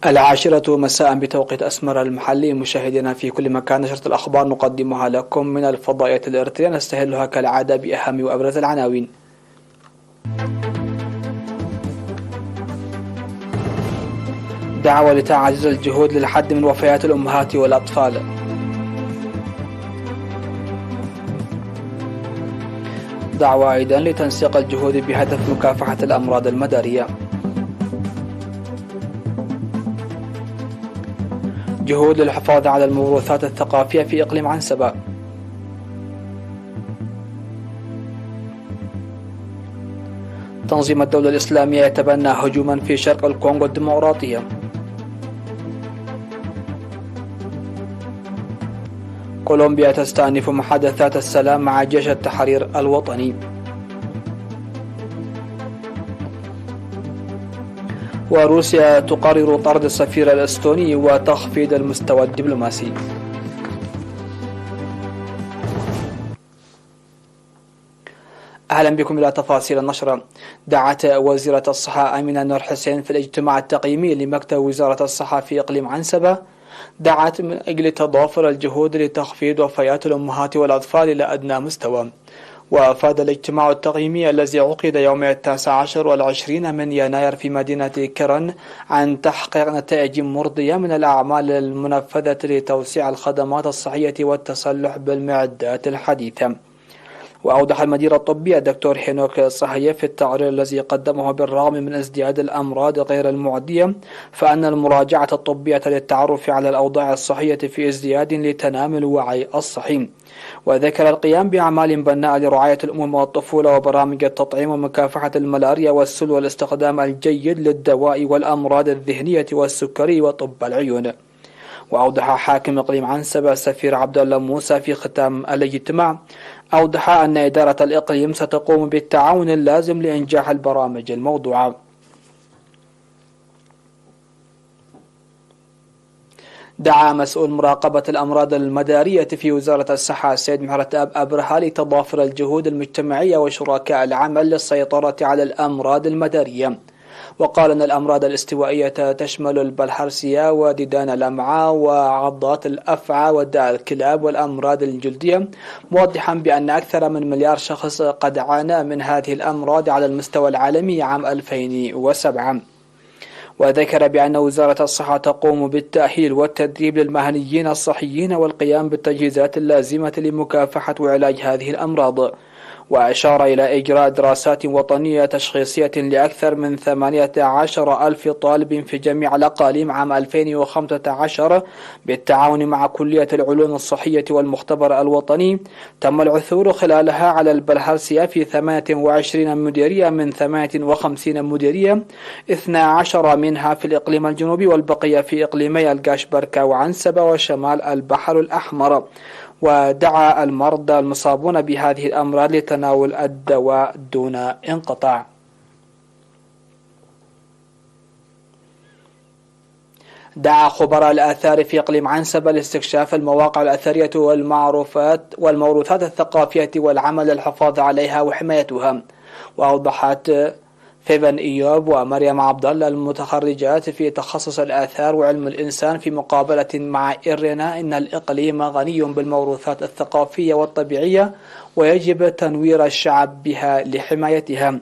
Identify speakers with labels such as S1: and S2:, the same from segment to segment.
S1: العاشرة مساء بتوقيت أسمر المحلي. مشاهدينا في كل مكان، نشرة الأخبار نقدمها لكم من الفضائية الإريترية، نستهلها كالعادة بأهم وأبرز العناوين. دعوة لتعزيز الجهود للحد من وفيات الأمهات والأطفال. دعوة أيضا لتنسيق الجهود بهدف مكافحة الأمراض المدارية. جهود للحفاظ على الموروثات الثقافية في إقليم عنسبة. تنظيم الدولة الإسلامية يتبنى هجوما في شرق الكونغو الديمقراطية. كولومبيا تستأنف محادثات السلام مع جيش التحرير الوطني. وروسيا تقرر طرد السفير الإستوني وتخفيض المستوى الدبلوماسي. أهلا بكم إلى تفاصيل النشرة. دعت وزيرة الصحة آمنة نور حسين في الاجتماع التقييمي لمكتب وزارة الصحة في إقليم عنسبة، دعت من أجل تضافر الجهود لتخفيض وفيات الأمهات والأطفال إلى أدنى مستوى. وأفاد الاجتماع التقييمي الذي عقد يوم 19 والعشرين من يناير في مدينة كيرن عن تحقيق نتائج مرضية من الأعمال المنفذة لتوسيع الخدمات الصحية والتسلح بالمعدات الحديثة. وأوضح المدير الطبي الدكتور هينوك صحية في التقرير الذي قدمه بالرغم من ازدياد الأمراض غير المعدية، فأن المراجعة الطبية للتعرف على الأوضاع الصحية في ازدياد لتنامي الوعي الصحي. وذكر القيام بأعمال بناءة لرعاية الأمومة والطفولة وبرامج التطعيم ومكافحة الملاريا والسل والاستخدام الجيد للدواء والأمراض الذهنية والسكري وطب العيون. وأوضح حاكم إقليم عنسبة السفير عبد الله موسى في ختام الاجتماع، أوضح أن إدارة الإقليم ستقوم بالتعاون اللازم لإنجاح البرامج الموضوعة. دعا مسؤول مراقبة الأمراض المدارية في وزارة الصحة السيد محرت أبرهة لتضافر الجهود المجتمعية وشركاء العمل للسيطرة على الأمراض المدارية. وقال أن الأمراض الاستوائية تشمل البلهارسيا وديدان الأمعاء وعضات الأفعى وداء الكلاب والأمراض الجلدية، موضحا بأن أكثر من مليار شخص قد عانى من هذه الأمراض على المستوى العالمي عام 2007. وذكر بأن وزارة الصحة تقوم بالتأهيل والتدريب للمهنيين الصحيين والقيام بالتجهيزات اللازمة لمكافحة وعلاج هذه الأمراض. وأشار إلى إجراء دراسات وطنية تشخيصية لأكثر من 18,000 طالب في جميع الأقاليم عام 2015 بالتعاون مع كلية العلوم الصحية والمختبر الوطني. تم العثور خلالها على البلهارسيا في 28 مديرية من 58 مديرية، 12 منها في الإقليم الجنوبي والبقية في إقليمي القاشبركة وعنسبة وشمال البحر الأحمر. ودعا المرضى المصابون بهذه الأمراض لتناول الدواء دون انقطاع. دعا خبراء الآثار في إقليم عنسبة لاستكشاف المواقع الأثرية والموروثات الثقافية والعمل للحفاظ عليها وحمايتها. وأوضحت فيفن إيوب ومريم عبد الله المتخرجات في تخصص الآثار وعلم الإنسان في مقابلة مع إيرينا إن الإقليم غني بالموروثات الثقافية والطبيعية ويجب تنوير الشعب بها لحمايتها.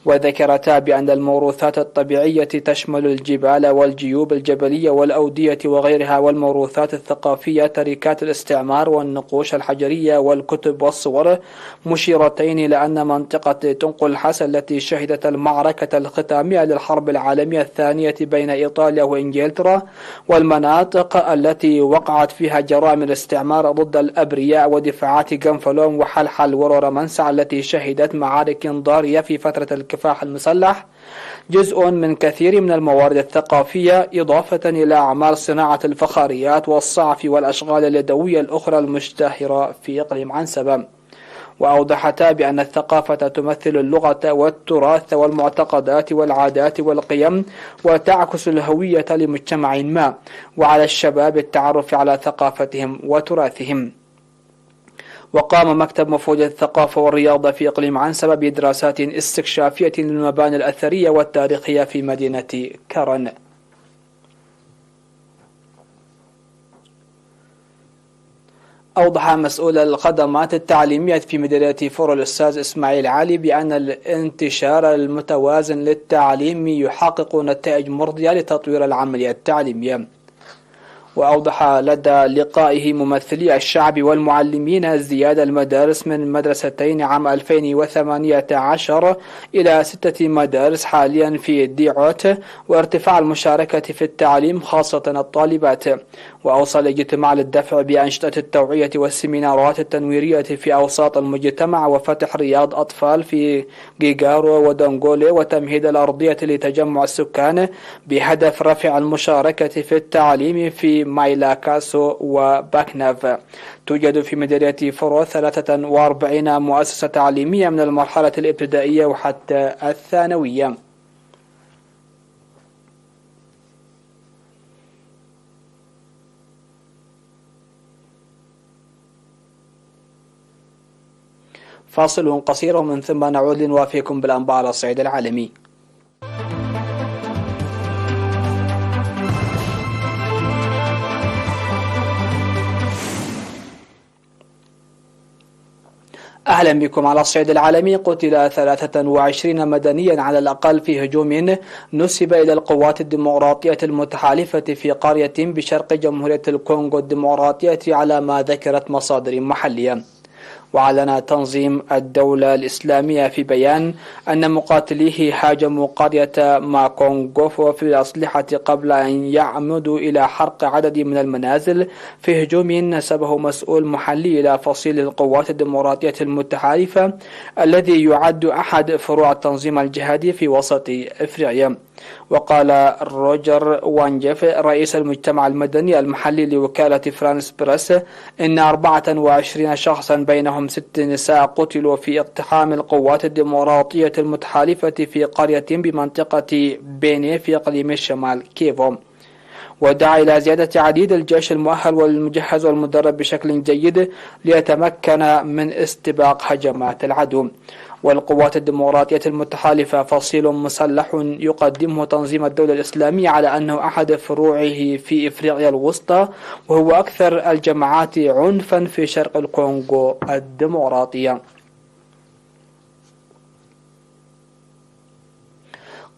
S1: وذكرتا بأن الموروثات الطبيعية تشمل الجبال والجيوب الجبلية والأودية وغيرها، والموروثات الثقافية تركات الاستعمار والنقوش الحجرية والكتب والصور، مشيرتين إلى أن منطقة تنقلحس التي شهدت المعركة الختامية للحرب العالمية الثانية بين إيطاليا وإنجلترا والمناطق التي وقعت فيها جرائم الاستعمار ضد الأبرياء ودفاعات جنفلون وحلحل ورورمنسع التي شهدت معارك ضارية في فترة الكفاح المسلح، جزء من كثير من الموارد الثقافية، إضافة إلى أعمال صناعة الفخاريات والصعف والأشغال اليدوية الأخرى المشتهرة في إقليم عنسبة. وأوضحتا بأن الثقافة تمثل اللغة والتراث والمعتقدات والعادات والقيم وتعكس الهوية لمجتمع ما، وعلى الشباب التعرف على ثقافتهم وتراثهم. وقام مكتب مفوض الثقافة والرياضة في إقليم عنسبة بدراسات استكشافية للمباني الأثرية والتاريخية في مدينة كرن. أوضح مسؤول الخدمات التعليمية في مديرية فور الأستاذ إسماعيل علي بأن الانتشار المتوازن للتعليم يحقق نتائج مرضية لتطوير العملية التعليمية. وأوضح لدى لقائه ممثلي الشعب والمعلمين زيادة المدارس من مدرستين عام 2018 إلى 6 مدارس حاليا في ديعوت، وارتفاع المشاركة في التعليم خاصة الطالبات. وأوصى الاجتماع للدفع بأنشطة التوعية والسيمينارات التنويرية في أوساط المجتمع، وفتح رياض أطفال في جيجارو ودونغولي، وتمهيد الأرضية لتجمع السكان بهدف رفع المشاركة في التعليم في مايلاكاسو وباكناف. توجد في مديرية فرو 43 مؤسسة تعليمية من المرحلة الابتدائية وحتى الثانوية. فاصل قصير ومن ثم نعود لنوافيكم بالأنباء على الصعيد العالمي. أهلا بكم. على الصعيد العالمي، قتل 23 مدنيا على الأقل في هجوم نسب إلى القوات الديمقراطية المتحالفة في قرية بشرق جمهورية الكونغو الديمقراطية على ما ذكرت مصادر محلية. وأعلن تنظيم الدولة الإسلامية في بيان أن مقاتليه هاجموا قرية ماكونغوفو في الأسلحة قبل أن يعمدوا إلى حرق عدد من المنازل في هجوم نسبه مسؤول محلي إلى فصيل القوات الديمقراطية المتحالفة الذي يعد أحد فروع التنظيم الجهادي في وسط إفريقيا. وقال روجر وانجيف رئيس المجتمع المدني المحلي لوكالة فرانس بريس إن 24 شخصا بينهم 6 نساء قتلوا في اقتحام القوات الديمقراطية المتحالفة في قرية بمنطقة بيني في إقليم الشمال كيفو. ودعا إلى زيادة عديد الجيش المؤهل والمجهز والمدرب بشكل جيد ليتمكن من استباق هجمات العدو. والقوات الديمقراطية المتحالفة فصيل مسلح يقدمه تنظيم الدولة الإسلامية على أنه أحد فروعه في إفريقيا الوسطى، وهو أكثر الجماعات عنفا في شرق الكونغو الديمقراطية.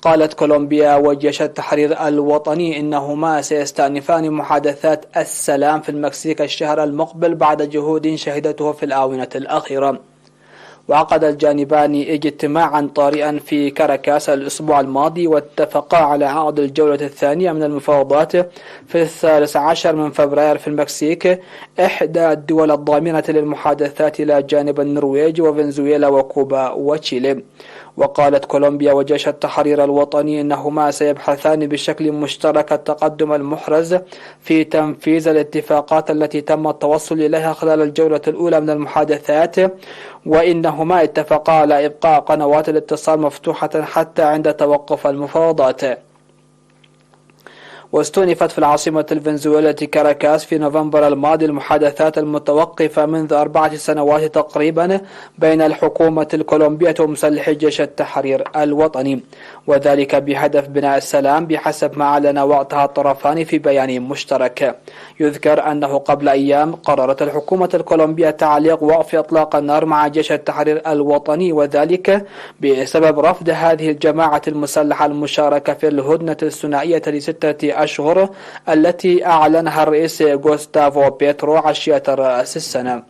S1: قالت كولومبيا وجيش التحرير الوطني إنهما سيستأنفان محادثات السلام في المكسيك الشهر المقبل بعد جهود شهدته في الآونة الأخيرة. وعقد الجانبان اجتماعا طارئا في كاراكاس الأسبوع الماضي، واتفقا على عقد الجولة الثانية من المفاوضات في 13 من فبراير في المكسيك، إحدى الدول الضامنة للمحادثات إلى جانب النرويج وفنزويلا وكوبا وتشيلي. وقالت كولومبيا وجيش التحرير الوطني إنهما سيبحثان بشكل مشترك التقدم المحرز في تنفيذ الاتفاقات التي تم التوصل إليها خلال الجولة الأولى من المحادثات، وإنهما اتفقا على إبقاء قنوات الاتصال مفتوحة حتى عند توقف المفاوضات. واستؤنفت في العاصمة الفنزويلية كاراكاس في نوفمبر الماضي المحادثات المتوقفة منذ 4 سنوات تقريبا بين الحكومة الكولومبية ومسلحي جيش التحرير الوطني، وذلك بهدف بناء السلام بحسب ما أعلن وقتها الطرفان في بيان مشترك. يذكر أنه قبل أيام قررت الحكومة الكولومبية تعليق وقف إطلاق النار مع جيش التحرير الوطني، وذلك بسبب رفض هذه الجماعة المسلحة المشاركة في الهدنة الثنائية ل6 أشهر التي أعلنها الرئيس غوستافو بيترو عشية رأس السنة.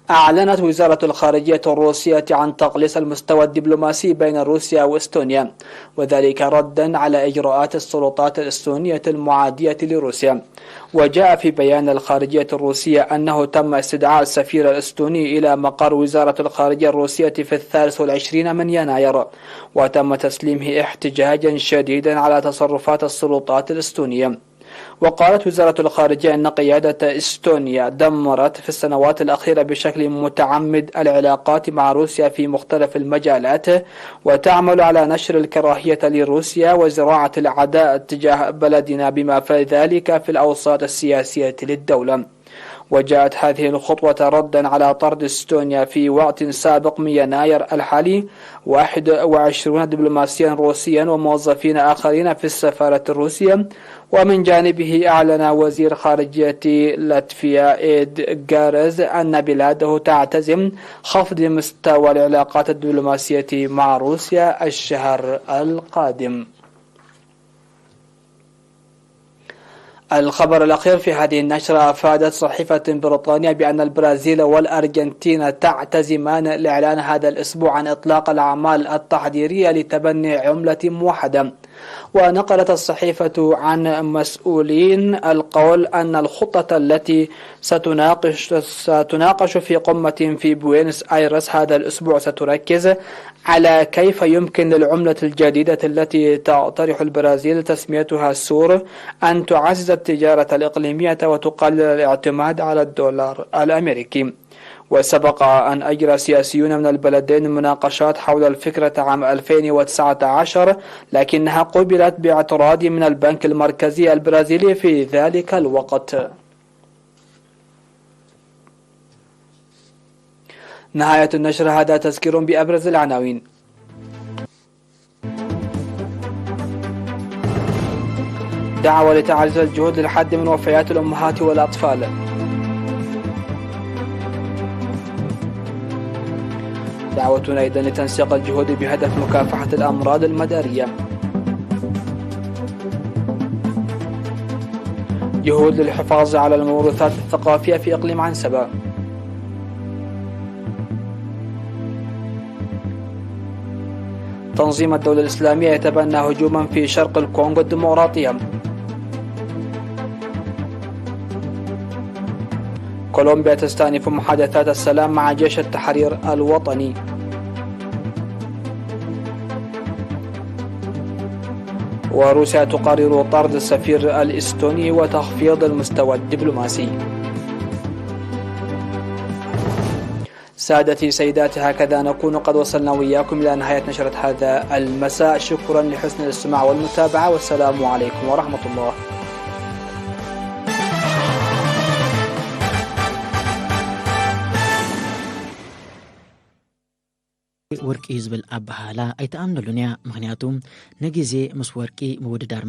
S1: أعلنت وزارة الخارجية الروسية عن تقليص المستوى الدبلوماسي بين روسيا وإستونيا، وذلك ردا على إجراءات السلطات الإستونية المعادية لروسيا. وجاء في بيان الخارجية الروسية أنه تم استدعاء السفير الإستوني إلى مقر وزارة الخارجية الروسية في 23 من يناير، وتم تسليمه احتجاجا شديدا على تصرفات السلطات الإستونية. وقالت وزارة الخارجية أن قيادة إستونيا دمرت في السنوات الأخيرة بشكل متعمد العلاقات مع روسيا في مختلف المجالات، وتعمل على نشر الكراهية لروسيا وزراعة العداء تجاه بلدنا بما في ذلك في الأوساط السياسية للدولة. وجاءت هذه الخطوة ردا على طرد استونيا في وقت سابق من يناير الحالي 21 دبلوماسيا روسيا وموظفين آخرين في السفارة الروسية. ومن جانبه أعلن وزير خارجية لاتفيا إيد غارز أن بلاده تعتزم خفض مستوى العلاقات الدبلوماسية مع روسيا الشهر القادم. الخبر الأخير في هذه النشرة: أفادت صحيفة بريطانيا بأن البرازيل والأرجنتين تعتزمان الإعلان هذا الأسبوع عن إطلاق الأعمال التحضيرية لتبني عملة موحدة. ونقلت الصحيفة عن مسؤولين القول أن الخطة التي ستناقش في قمة في بوينس آيرس هذا الأسبوع ستركز على كيف يمكن للعملة الجديدة التي تقترح البرازيل تسميتها سور أن تعزز التجارة الإقليمية وتقلل الاعتماد على الدولار الأمريكي. وسبق أن أجرى سياسيون من البلدين مناقشات حول الفكرة عام 2019، لكنها قبلت باعتراض من البنك المركزي البرازيلي في ذلك الوقت. نهاية النشر. هذا تذكير بأبرز العناوين. دعوة لتعزيز الجهود للحد من وفيات الأمهات والأطفال. دعوتنا أيضا لتنسيق الجهود بهدف مكافحة الأمراض المدارية. جهود للحفاظ على الموروثات الثقافية في إقليم عنسبة. تنظيم الدولة الإسلامية يتبنى هجوما في شرق الكونغو الديمقراطية. كولومبيا تستأنف محادثات السلام مع جيش التحرير الوطني. وروسيا تقرر طرد السفير الإستوني وتخفيض المستوى الدبلوماسي. سادتي سيداتي، هكذا نكون قد وصلنا وإياكم إلى نهاية نشرة هذا المساء. شكرا لحسن الاستماع والمتابعة، والسلام عليكم ورحمة الله.
S2: ወርቂ ዝብል ኣባሃላ ኣይተኣምነሉን እያ። ምክንያቱ ነጊዜ ምስ ወርቂ ምውድዳር